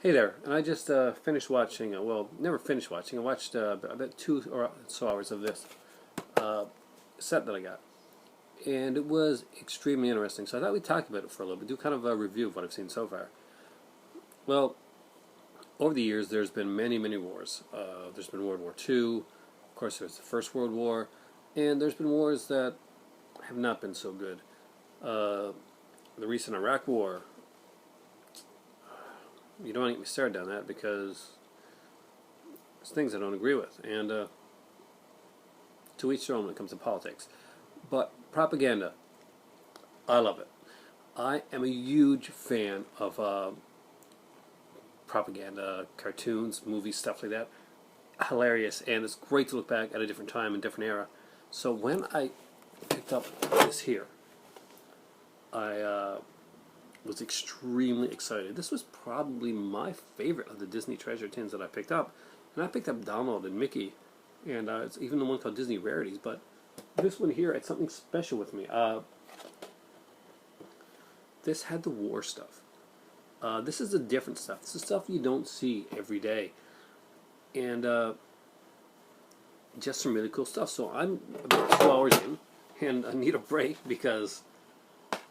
Hey there, and I just finished watching, well, never finished watching, I watched about 2 or so hours of this uh, set that I got. And it was extremely interesting, so I thought we'd talk about it for a little bit, do kind of a review of what I've seen so far. Well, over the years there's been many, many wars. There's been World War II, of course there's the First World War, and there's been wars that have not been so good. Uh, the recent Iraq War, you don't want to get me started on that because there's things I don't agree with, and to each their own when it comes to politics. But propaganda, I love it. I am a huge fan of propaganda, cartoons, movies, stuff like that. Hilarious, and it's great to look back at a different time and different era. So when I picked up this here, I was extremely excited. This was probably my favorite of the Disney treasure tins that I picked up. And I picked up Donald and Mickey, and it's even the one called Disney Rarities, but this one here had something special with me. This had the war stuff. This is the different stuff. This is stuff you don't see every day. And just some really cool stuff. So I'm about 2 hours in, and I need a break because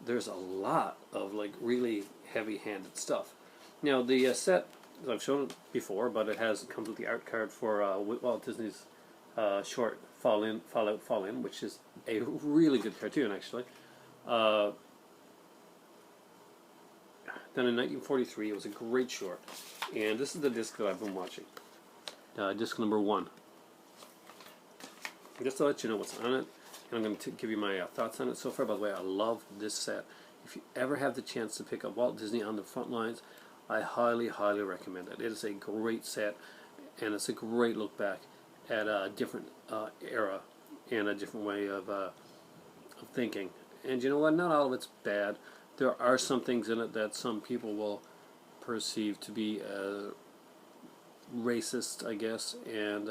there's a lot of like really heavy-handed stuff. Now the set, as I've shown it before, but it comes with the art card for Walt Disney's short Fall In, which is a really good cartoon actually. Done in 1943. It was a great short, and this is the disc that I've been watching. Disc number 1. Just to let you know what's on it, and I'm going to give you my thoughts on it so far. By the way, I love this set. If you ever have the chance to pick up Walt Disney on the Front Lines, I highly, highly recommend it. It is a great set, and it's a great look back at a different era and a different way of thinking. And you know what? Not all of it's bad. There are some things in it that some people will perceive to be racist, I guess, and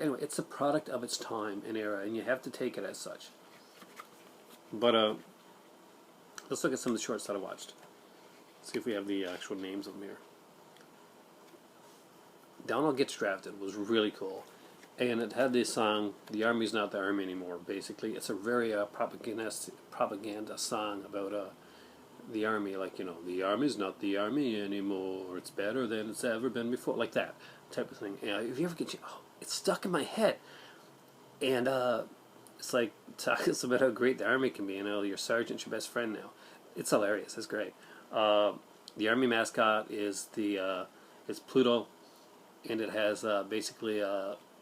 anyway, it's a product of its time and era, and you have to take it as such. But let's look at some of the shorts that I watched. See if we have the actual names of them here. Donald Gets Drafted was really cool, and it had this song, "The Army's Not the Army Anymore." Basically, it's a very propaganda song about the army, like, you know, the army's not the army anymore. It's better than it's ever been before, like that type of thing. If you ever get, it's stuck in my head, and it's like talking about how great the army can be. You know, your sergeant's your best friend now. It's hilarious. It's great. The army mascot is it's Pluto, and it has basically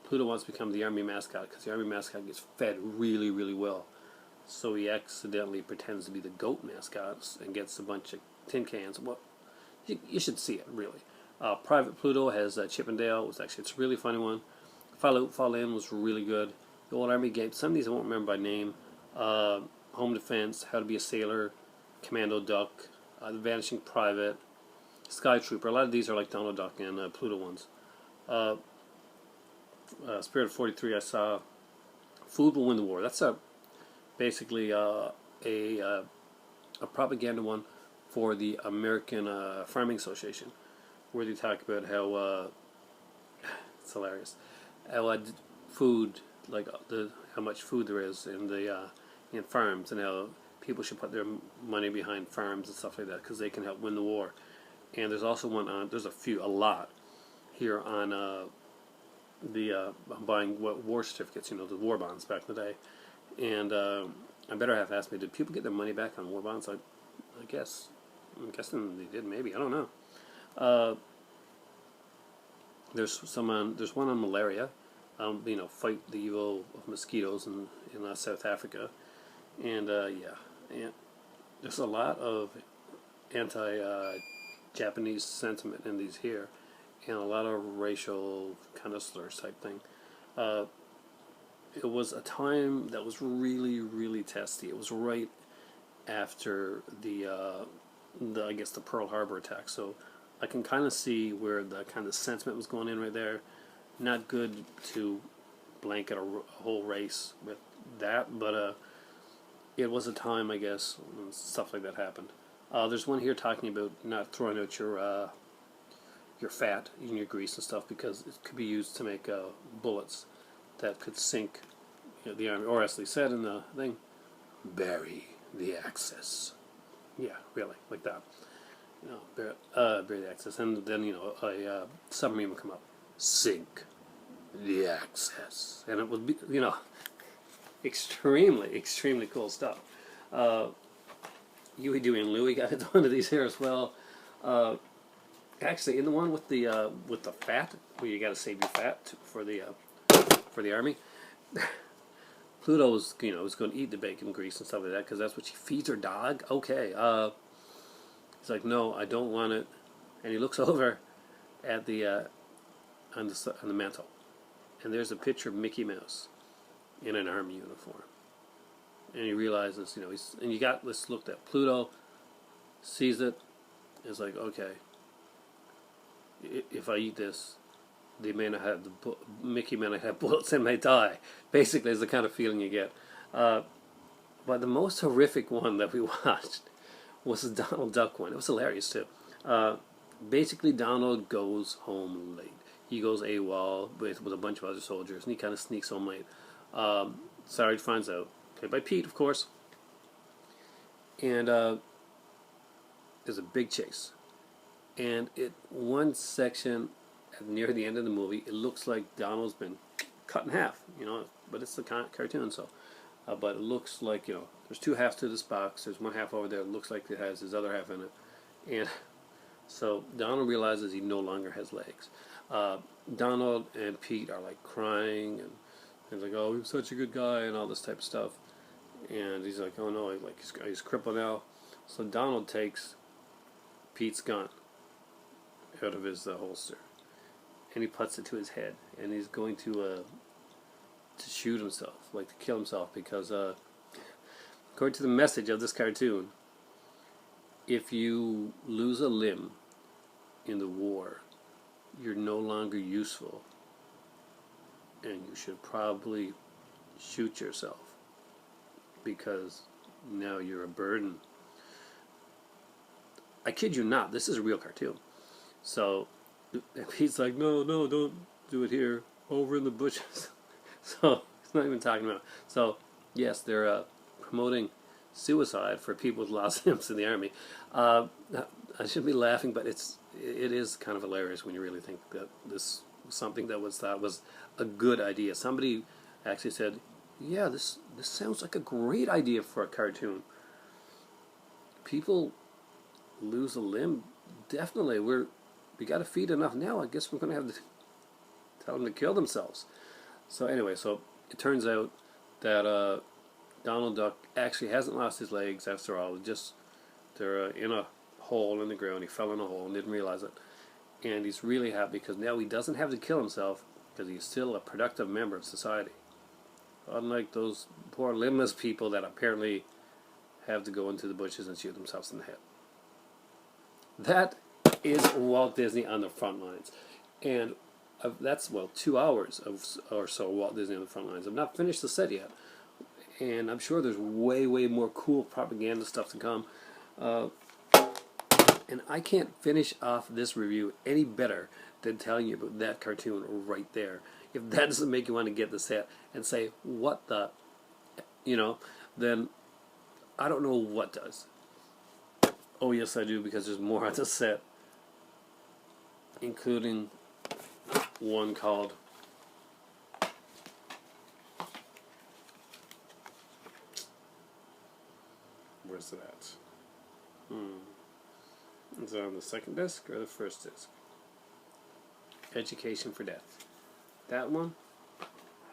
Pluto wants to become the army mascot because the army mascot gets fed really, really well. So he accidentally pretends to be the goat mascot and gets a bunch of tin cans. Well, you should see it, really. Private Pluto has Chip and Dale. It's a really funny one. Fall Out, Fall In was really good. The old army games, some of these I won't remember by name. Home Defense, How to Be a Sailor, Commando Duck, The Vanishing Private, Sky Trooper. A lot of these are like Donald Duck and Pluto ones. Spirit of 43 I saw. Food Will Win the War. That's basically a propaganda one for the American Farming Association, where they talk about how it's hilarious, how food, like how much food there is in farms, and how people should put their money behind farms and stuff like that because they can help win the war. And there's also one on, there's a lot here on the buying war certificates, you know, the war bonds back in the day. And I better have asked me, did people get their money back on war bonds? I'm guessing they did, maybe. I don't know. There's one on malaria. You know, fight the evil of mosquitoes in South Africa. And and there's a lot of anti-Japanese sentiment in these here, and a lot of racial kind of slurs type thing. It was a time that was really, really testy. It was right after the I guess the Pearl Harbor attack. So I can kind of see where the kind of sentiment was going in right there. Not good to blanket a whole race with that, but it was a time, I guess, when stuff like that happened. There's one here talking about not throwing out your your fat and your grease and stuff, because it could be used to make bullets that could sink, the army, or as they said in the thing, bury the Axis. Yeah, really, like that. Bury the Axis, and then a submarine would come up, sink the Axis, and it would be extremely cool stuff. Huey, Dewey, and Louie got one of these here as well. Actually, in the one with the fat, where you got to save your fat for the army, Pluto was was going to eat the bacon grease and stuff like that because that's what she feeds her dog. Okay, he's like, no, I don't want it, and he looks over at the on the mantle, and there's a picture of Mickey Mouse in an army uniform, and he realizes, and you got this look that Pluto sees it, is like, okay, if I eat this, they may not have Mickey may not have bullets and may die. Basically, is the kind of feeling you get. But the most horrific one that we watched was the Donald Duck one. It was hilarious too. Basically, Donald goes home late. He goes AWOL with a bunch of other soldiers, and he kind of sneaks home late. Sarge finds out, played by Pete, of course. And there's a big chase. And one section near the end of the movie, it looks like Donald's been cut in half, but it's the cartoon, so. But it looks like, there's two halves to this box. There's one half over there. It looks like it has his other half in it. And so Donald realizes he no longer has legs. Donald and Pete are like crying, and he's like, oh, he was such a good guy, and all this type of stuff. And he's like, oh no, he's crippled now. So Donald takes Pete's gun out of his holster, and he puts it to his head, and he's going to shoot himself, like to kill himself, because according to the message of this cartoon, if you lose a limb in the war, you're no longer useful, and you should probably shoot yourself, because now you're a burden. I kid you not, this is a real cartoon. So he's like, no, don't do it here, over in the bushes. So he's not even talking about. So yes, they're promoting suicide for people with lost limbs in the army. I shouldn't be laughing, but it is kind of hilarious when you really think that this was something that was thought was a good idea. Somebody actually said, yeah, this sounds like a great idea for a cartoon. People lose a limb, definitely. We got to feed enough now. I guess we're going to have to tell them to kill themselves. So anyway, so it turns out that Donald Duck actually hasn't lost his legs after all. They're in a hole in the ground. He fell in a hole and didn't realize it. And he's really happy because now he doesn't have to kill himself because he's still a productive member of society. Unlike those poor limbless people that apparently have to go into the bushes and shoot themselves in the head. That is Walt Disney on the front lines. And that's, 2 hours or so Walt Disney on the front lines. I've not finished the set yet. And I'm sure there's way more cool propaganda stuff to come. And I can't finish off this review any better than telling you about that cartoon right there. If that doesn't make you want to get the set and say, what the, then I don't know what does. Oh yes, I do, because there's more on the set, including one called where's it at? Is it on the second disc or the first disc? Education for Death. That one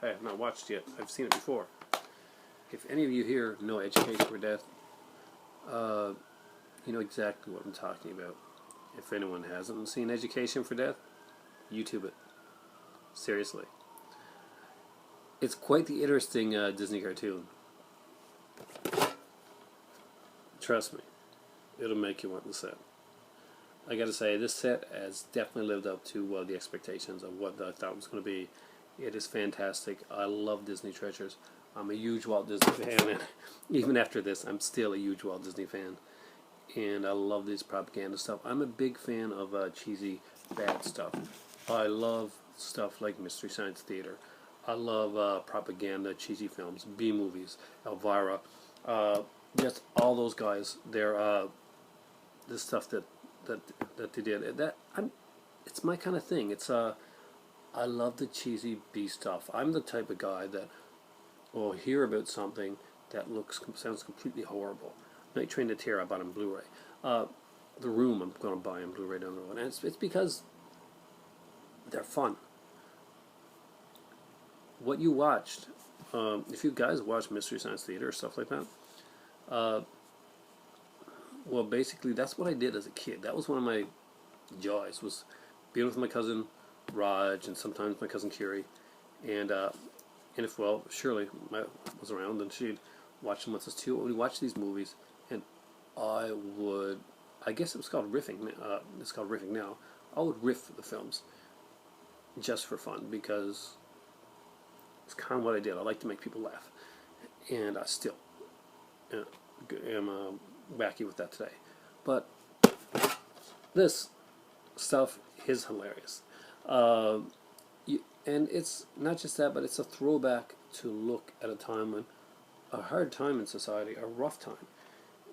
I have not watched yet. I've seen it before. If any of you here know Education for Death, you know exactly what I'm talking about. If anyone hasn't seen Education for Death, YouTube it. Seriously. It's quite the interesting Disney cartoon. Trust me, it'll make you want the set. I gotta say, this set has definitely lived up to the expectations of what I thought it was going to be. It is fantastic. I love Disney Treasures. I'm a huge Walt Disney fan, and even after this, I'm still a huge Walt Disney fan. and I love this propaganda stuff. I'm a big fan of cheesy, bad stuff. I love stuff like Mystery Science Theater. I love propaganda, cheesy films, B movies, Elvira, just all those guys. They're the stuff that they did. It's my kind of thing. I love the cheesy B stuff. I'm the type of guy that will hear about something that sounds completely horrible. Night Train to Terror I bought on Blu-ray. The Room I'm going to buy on Blu-ray down the road, and it's because they're fun. What you watched, if you guys watch Mystery Science Theater or stuff like that, well, basically that's what I did as a kid. That was one of my joys, was being with my cousin Raj and sometimes my cousin Kiri, and if Shirley was around, and she'd watch them with us too. We'd watch these movies, and I guess it was called riffing. It's called riffing now. I would riff the films just for fun, because it's kind of what I did. I like to make people laugh, and I still am wacky with that today. But this stuff is hilarious. And it's not just that, but it's a throwback to look at a time when a hard time in society, a rough time.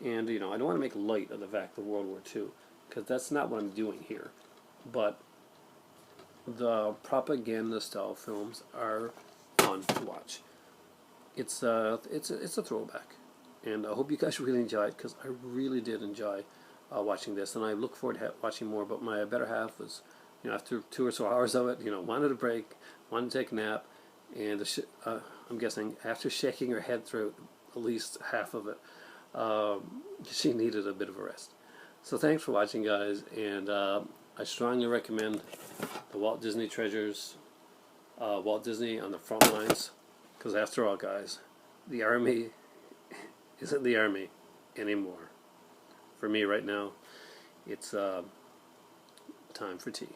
And, I don't want to make light of the fact of World War II, because that's not what I'm doing here. But the propaganda-style films are fun to watch. It's a throwback. And I hope you guys really enjoy it, because I really did enjoy watching this. And I look forward to watching more, but my better half was, after 2 or so hours of it, wanted a break, wanted to take a nap, and I'm guessing after shaking her head through at least half of it, she needed a bit of a rest. So thanks for watching, guys, and I strongly recommend the Walt Disney Treasures, Walt Disney on the Front Lines, because after all, guys, the Army isn't the Army anymore. For me right now, it's time for tea.